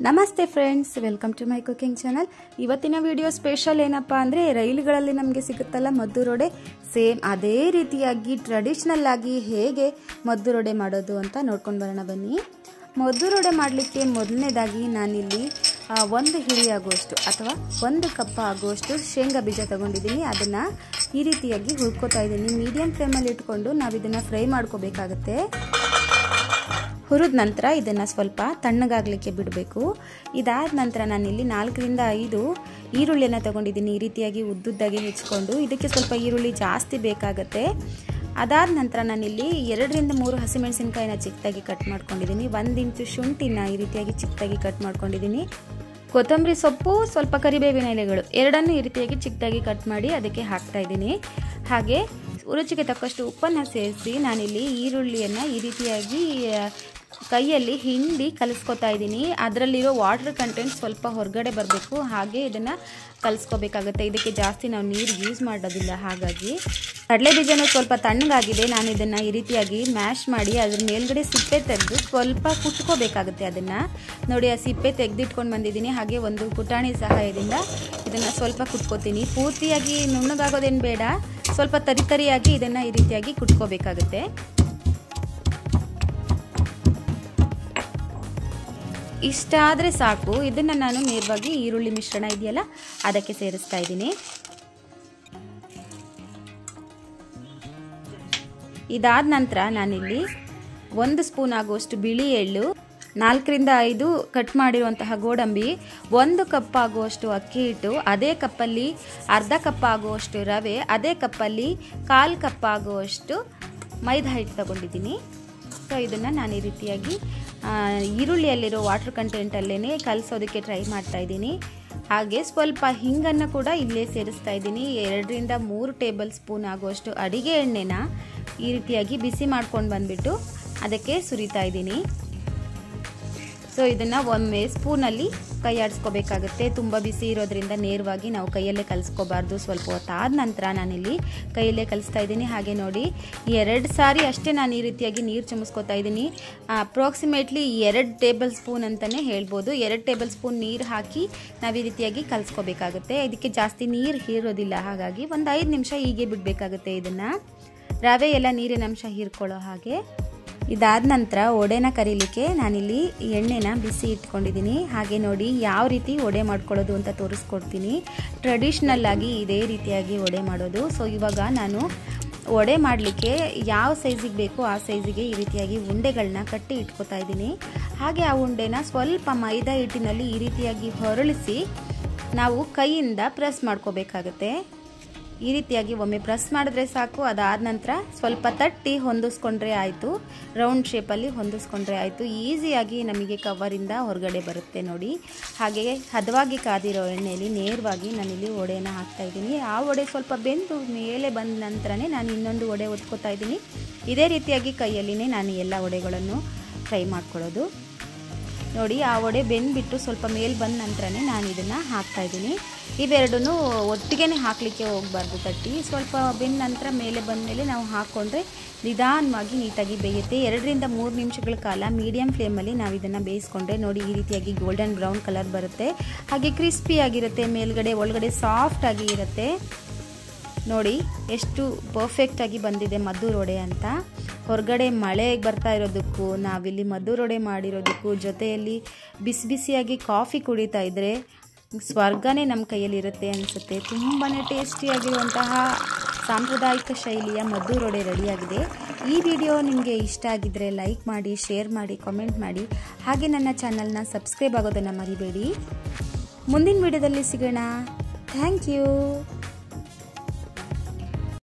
ನಮಸ್ತೆ friends, welcome to my cooking channel. ಇವತ್ತಿನ video special ಏನಪ್ಪ ಅಂದರೆ, ರೈಲುಗಳಲ್ಲಿ ನಮಗೆ ಸಿಗುತ್ತಲ್ಲ ಮದ್ದೂರೊಡೆ, ಸೇಮ್ ಅದೇ ರೀತಿಯಾಗಿ ಟ್ರೆಡಿಷ್ನಲ್ ಆಗಿ ಹೇಗೆ ಮದ್ದೂರೊಡೆ ಮಾಡೋದು ಅಂತ ನೋಡ್ಕೊಂಡು ಬರೋಣ ಬನ್ನಿ. ಮದ್ದೂರೊಡೆ ಮಾಡಲಿಕ್ಕೆ ಮೊದಲನೇದಾಗಿ ನಾನಿಲ್ಲಿ 1 ಹಿಡಿ ಆಗುವಷ್ಟು ಅಥವಾ 1 ಕಪ್ ಆಗುವಷ್ಟು ಶೇಂಗಾ ಬೀಜ ತಗೊಂಡಿದ್ದೀನಿ. ಅದನ್ನು ಈ ರೀತಿಯಾಗಿ ಹುರ್ಕೋತಾ ಇದ್ದೀನಿ. ಮೀಡಿಯಂ ಫ್ಲೇಮಲ್ಲಿ ಇಟ್ಕೊಂಡು ನಾವು ಇದನ್ನು ಫ್ರೈ ಮಾಡ್ಕೋಬೇಕಾಗತ್ತೆ. ಹುರಿದ ನಂತರ ಇದನ್ನು ಸ್ವಲ್ಪ ತಣ್ಣಗಾಗಲಿಕ್ಕೆ ಬಿಡಬೇಕು. ಇದಾದ ನಂತರ ನಾನಿಲ್ಲಿ 4 ರಿಂದ 5 ಈರುಳ್ಳಿಯನ್ನು ತಗೊಂಡಿದ್ದೀನಿ. ಈ ರೀತಿಯಾಗಿ ಉದ್ದುದ್ದಾಗಿ ಹೆಚ್ಚಿಕೊಂಡು, ಇದಕ್ಕೆ ಸ್ವಲ್ಪ ಈರುಳ್ಳಿ ಜಾಸ್ತಿ ಬೇಕಾಗತ್ತೆ. ಅದಾದ ನಂತರ ನಾನಿಲ್ಲಿ 2 ರಿಂದ 3 ಹಸಿಮೆಣಸಿನಕಾಯಿನ ಚಿಕ್ಕದಾಗಿ ಕಟ್ ಮಾಡ್ಕೊಂಡಿದ್ದೀನಿ. 1 ಇಂಚು ಶುಂಠಿನ ಈ ರೀತಿಯಾಗಿ ಚಿಕ್ಕದಾಗಿ ಕಟ್ ಮಾಡ್ಕೊಂಡಿದ್ದೀನಿ. ಕೊತ್ತಂಬರಿ ಸೊಪ್ಪು, ಸ್ವಲ್ಪ ಕರಿಬೇವಿನ ಎಲೆಗಳು ಎರಡನ್ನೂ ಈ ರೀತಿಯಾಗಿ ಚಿಕ್ಕದಾಗಿ ಕಟ್ ಮಾಡಿ ಅದಕ್ಕೆ ಹಾಕ್ತಾ ಇದ್ದೀನಿ. ಹಾಗೆ ರುಚಿಗೆ ತಕ್ಕಷ್ಟು ಉಪ್ಪನ್ನು ಸೇರಿಸಿ ನಾನಿಲ್ಲಿ ಈರುಳ್ಳಿಯನ್ನು ಈ ರೀತಿಯಾಗಿ ಕೈಯಲ್ಲಿ ಹಿಂಡಿ ಕಲಿಸ್ಕೊತಾ ಇದ್ದೀನಿ. ಅದರಲ್ಲಿರೋ ವಾಟರ್ ಕಂಟೆಂಟ್ ಸ್ವಲ್ಪ ಹೊರಗಡೆ ಬರಬೇಕು, ಹಾಗೆ ಇದನ್ನು ಕಲಿಸ್ಕೋಬೇಕಾಗುತ್ತೆ. ಇದಕ್ಕೆ ಜಾಸ್ತಿ ನಾವು ನೀರು ಯೂಸ್ ಮಾಡೋದಿಲ್ಲ. ಹಾಗಾಗಿ ಕಡಲೆ ಬೀಜನೂ ಸ್ವಲ್ಪ ತಣ್ಣಗಾಗಿದೆ. ನಾನು ಇದನ್ನು ಈ ರೀತಿಯಾಗಿ ಮ್ಯಾಶ್ ಮಾಡಿ ಅದ್ರ ಮೇಲ್ಗಡೆ ಸಿಪ್ಪೆ ತೆಗೆದು ಸ್ವಲ್ಪ ಕುಟ್ಕೋಬೇಕಾಗುತ್ತೆ. ಅದನ್ನು ನೋಡಿ, ಆ ಸಿಪ್ಪೆ ತೆಗೆದಿಟ್ಕೊಂಡು ಬಂದಿದ್ದೀನಿ. ಹಾಗೆ ಒಂದು ಕುಟಾಣಿ ಸಹಾಯದಿಂದ ಇದನ್ನು ಸ್ವಲ್ಪ ಕುಟ್ಕೋತೀನಿ. ಪೂರ್ತಿಯಾಗಿ ನುಣ್ಣಗಾಗೋದೇನು ಬೇಡ, ಸ್ವಲ್ಪ ತರಿಯಾಗಿ ಇದನ್ನು ಈ ರೀತಿಯಾಗಿ ಕುಟ್ಕೋಬೇಕಾಗುತ್ತೆ. ಇಷ್ಟ ಆದರೆ ಸಾಕು. ಇದನ್ನು ನಾನು ನೇರವಾಗಿ ಈರುಳ್ಳಿ ಮಿಶ್ರಣ ಇದೆಯಲ್ಲ ಅದಕ್ಕೆ ಸೇರಿಸ್ತಾ ಇದ್ದೀನಿ. ಇದಾದ ನಂತರ ನಾನಿಲ್ಲಿ 1 ಸ್ಪೂನ್ ಆಗುವಷ್ಟು ಬಿಳಿ ಎಳ್ಳು, 4 ರಿಂದ 5 ಕಟ್ ಮಾಡಿರುವಂತಹ ಗೋಡಂಬಿ, 1 ಕಪ್ ಆಗುವಷ್ಟು ಅಕ್ಕಿ ಹಿಟ್ಟು, ಅದೇ ಕಪ್ಪಲ್ಲಿ ಅರ್ಧ ಕಪ್ ಆಗುವಷ್ಟು ರವೆ, ಅದೇ ಕಪ್ಪಲ್ಲಿ 1/4 ಕಪ್ ಆಗುವಷ್ಟು ಮೈದಾ ಹಿಟ್ಟು ತಗೊಂಡಿದ್ದೀನಿ. ಸೊ ಇದನ್ನು ನಾನು ಈ ರೀತಿಯಾಗಿ ಈರುಳ್ಳಿಯಲ್ಲಿರೋ ವಾಟರ್ ಕಂಟೆಂಟಲ್ಲೇ ಕಲಿಸೋದಕ್ಕೆ ಟ್ರೈ ಮಾಡ್ತಾ ಇದ್ದೀನಿ. ಹಾಗೆ ಸ್ವಲ್ಪ ಹಿಂಗನ್ನು ಕೂಡ ಇಲ್ಲೇ ಸೇರಿಸ್ತಾ ಇದ್ದೀನಿ. 2 ರಿಂದ 3 ಟೇಬಲ್ ಸ್ಪೂನ್ ಆಗುವಷ್ಟು ಅಡಿಗೆ ಎಣ್ಣೆನ ಈ ರೀತಿಯಾಗಿ ಬಿಸಿ ಮಾಡ್ಕೊಂಡು ಬಂದುಬಿಟ್ಟು ಅದಕ್ಕೆ ಸುರಿತಾ ಇದ್ದೀನಿ. ಸೊ ಇದನ್ನು ಒಮ್ಮೆ ಸ್ಪೂನಲ್ಲಿ ಕೈ ಆಡಿಸ್ಕೋಬೇಕಾಗುತ್ತೆ. ತುಂಬ ಬಿಸಿ ಇರೋದ್ರಿಂದ ನೇರವಾಗಿ ನಾವು ಕೈಯಲ್ಲೇ ಕಲಿಸ್ಕೋಬಾರ್ದು. ಸ್ವಲ್ಪ ಹೊತ್ತಾದ ನಂತರ ನಾನಿಲ್ಲಿ ಕೈಯಲ್ಲೇ ಕಲಿಸ್ತಾ ಇದ್ದೀನಿ. ಹಾಗೆ ನೋಡಿ, 2 ಸಾರಿ ಅಷ್ಟೇ ನಾನು ಈ ರೀತಿಯಾಗಿ ನೀರು ಚುಮಿಸ್ಕೋತಾ ಇದ್ದೀನಿ. ಅಪ್ರಾಕ್ಸಿಮೇಟ್ಲಿ 2 ಟೇಬಲ್ ಸ್ಪೂನ್ ಅಂತಲೇ ಹೇಳ್ಬೋದು. 2 ಟೇಬಲ್ ಸ್ಪೂನ್ ನೀರು ಹಾಕಿ ನಾವು ಈ ರೀತಿಯಾಗಿ ಕಲಿಸ್ಕೋಬೇಕಾಗುತ್ತೆ. ಇದಕ್ಕೆ ಜಾಸ್ತಿ ನೀರು ಹೀರೋದಿಲ್ಲ. ಹಾಗಾಗಿ ಒಂದು 5 ನಿಮಿಷ ಹೀಗೆ ಬಿಡಬೇಕಾಗುತ್ತೆ. ಇದನ್ನು ರವೆ ಎಲ್ಲ ನೀರಿನ ಅಂಶ ಹೀರ್ಕೊಳ್ಳೋ ಹಾಗೆ. ಇದಾದ ನಂತರ ವಡೆನ ಕರೀಲಿಕ್ಕೆ ನಾನಿಲ್ಲಿ ಎಣ್ಣೆನ ಬಿಸಿ ಇಟ್ಕೊಂಡಿದ್ದೀನಿ. ಹಾಗೆ ನೋಡಿ ಯಾವ ರೀತಿ ವಡೆ ಮಾಡ್ಕೊಳ್ಳೋದು ಅಂತ ತೋರಿಸ್ಕೊಡ್ತೀನಿ. ಟ್ರೆಡಿಷ್ನಲ್ ಆಗಿ ಇದೇ ರೀತಿಯಾಗಿ ವಡೆ ಮಾಡೋದು. ಸೊ ಇವಾಗ ನಾನು ವಡೆ ಮಾಡಲಿಕ್ಕೆ ಯಾವ ಸೈಜಿಗೆ ಬೇಕೋ ಆ ಸೈಜಿಗೆ ಈ ರೀತಿಯಾಗಿ ಉಂಡೆಗಳನ್ನ ಕಟ್ಟಿ ಇಟ್ಕೋತಾ ಇದ್ದೀನಿ. ಹಾಗೆ ಆ ಉಂಡೆನ ಸ್ವಲ್ಪ ಮೈದಾ ಹಿಟ್ಟಿನಲ್ಲಿ ಈ ರೀತಿಯಾಗಿ ಹೊರಳಿಸಿ ನಾವು ಕೈಯಿಂದ ಪ್ರೆಸ್ ಮಾಡ್ಕೋಬೇಕಾಗತ್ತೆ. ಈ ರೀತಿಯಾಗಿ ಒಮ್ಮೆ ಪ್ರೆಸ್ ಮಾಡಿದ್ರೆ ಸಾಕು. ಅದಾದ ನಂತರ ಸ್ವಲ್ಪ ತಟ್ಟಿ ಹೊಂದಿಸ್ಕೊಂಡ್ರೆ ಆಯಿತು. ರೌಂಡ್ ಶೇಪಲ್ಲಿ ಹೊಂದಿಸ್ಕೊಂಡ್ರೆ ಆಯಿತು. ಈಸಿಯಾಗಿ ನಮಗೆ ಕವರಿಂದ ಹೊರಗಡೆ ಬರುತ್ತೆ ನೋಡಿ. ಹಾಗೆ ಹದವಾಗಿ ಕಾದಿರೋ ಎಣ್ಣೆಯಲ್ಲಿ ನೇರವಾಗಿ ನಾನಿಲ್ಲಿ ವಡೆಯನ್ನು ಹಾಕ್ತಾಯಿದ್ದೀನಿ. ಆ ವಡೆ ಸ್ವಲ್ಪ ಬೆಂದು ಮೇಲೆ ಬಂದ ನಂತರನೇ ನಾನು ಇನ್ನೊಂದು ವಡೆ ಒತ್ಕೋತಾ ಇದ್ದೀನಿ. ಇದೇ ರೀತಿಯಾಗಿ ಕೈಯಲ್ಲಿನೇ ನಾನು ಎಲ್ಲ ವಡೆಗಳನ್ನು ಫ್ರೈ ಮಾಡ್ಕೊಳ್ಳೋದು. ನೋಡಿ, ಆ ವಡೆ ಬೆಂದುಬಿಟ್ಟು ಸ್ವಲ್ಪ ಮೇಲೆ ಬಂದ ನಂತರನೇ ನಾನು ಇದನ್ನು ಹಾಕ್ತಾಯಿದ್ದೀನಿ. ಇವೆರಡೂ ಒಟ್ಟಿಗೆ ಹಾಕಲಿಕ್ಕೆ ಹೋಗಬಾರ್ದು. ತಟ್ಟಿ ಸ್ವಲ್ಪ ಬೆಂದ ನಂತರ ಮೇಲೆ ಬಂದ ಮೇಲೆ ನಾವು ಹಾಕ್ಕೊಂಡ್ರೆ ನಿಧಾನವಾಗಿ ನೀಟಾಗಿ ಬೇಯುತ್ತೆ. 2 ರಿಂದ 3 ನಿಮಿಷಗಳ ಕಾಲ ಮೀಡಿಯಂ ಫ್ಲೇಮಲ್ಲಿ ನಾವು ಇದನ್ನು ಬೇಯಿಸ್ಕೊಂಡ್ರೆ ನೋಡಿ ಈ ರೀತಿಯಾಗಿ ಗೋಲ್ಡನ್ ಬ್ರೌನ್ ಕಲರ್ ಬರುತ್ತೆ. ಹಾಗೆ ಕ್ರಿಸ್ಪಿಯಾಗಿರುತ್ತೆ, ಮೇಲ್ಗಡೆ ಒಳಗಡೆ ಸಾಫ್ಟಾಗಿ ಇರುತ್ತೆ. ನೋಡಿ ಎಷ್ಟು ಪರ್ಫೆಕ್ಟಾಗಿ ಬಂದಿದೆ ಮದ್ದೂರೊಡೆ ಅಂತ. ಹೊರಗಡೆ ಮಳೆ ಬರ್ತಾ ಇರೋದಕ್ಕೂ ನಾವಿಲ್ಲಿ ಮದ್ದೂರೊಡೆ ಮಾಡಿರೋದಕ್ಕೂ ಜೊತೆಯಲ್ಲಿ ಬಿಸಿ ಬಿಸಿಯಾಗಿ ಕಾಫಿ ಕುಡಿತಾ ಇದ್ದರೆ ಸ್ವರ್ಗನೇ ನಮ್ಮ ಕೈಯಲ್ಲಿರುತ್ತೆ ಅನಿಸುತ್ತೆ. ತುಂಬಾ ಟೇಸ್ಟಿಯಾಗಿರುವಂತಹ ಸಾಂಪ್ರದಾಯಿಕ ಶೈಲಿಯ ಮದ್ದೂರೊಡೆ ರೆಡಿಯಾಗಿದೆ. ಈ ವಿಡಿಯೋ ನಿಮಗೆ ಇಷ್ಟ ಆಗಿದ್ದರೆ ಲೈಕ್ ಮಾಡಿ, ಶೇರ್ ಮಾಡಿ, ಕಾಮೆಂಟ್ ಮಾಡಿ. ಹಾಗೆ ನನ್ನ ಚಾನಲ್ನ ಸಬ್ಸ್ಕ್ರೈಬ್ ಆಗೋದನ್ನು ಮರಿಬೇಡಿ. ಮುಂದಿನ ವಿಡಿಯೋದಲ್ಲಿ ಸಿಗೋಣ. Thank you.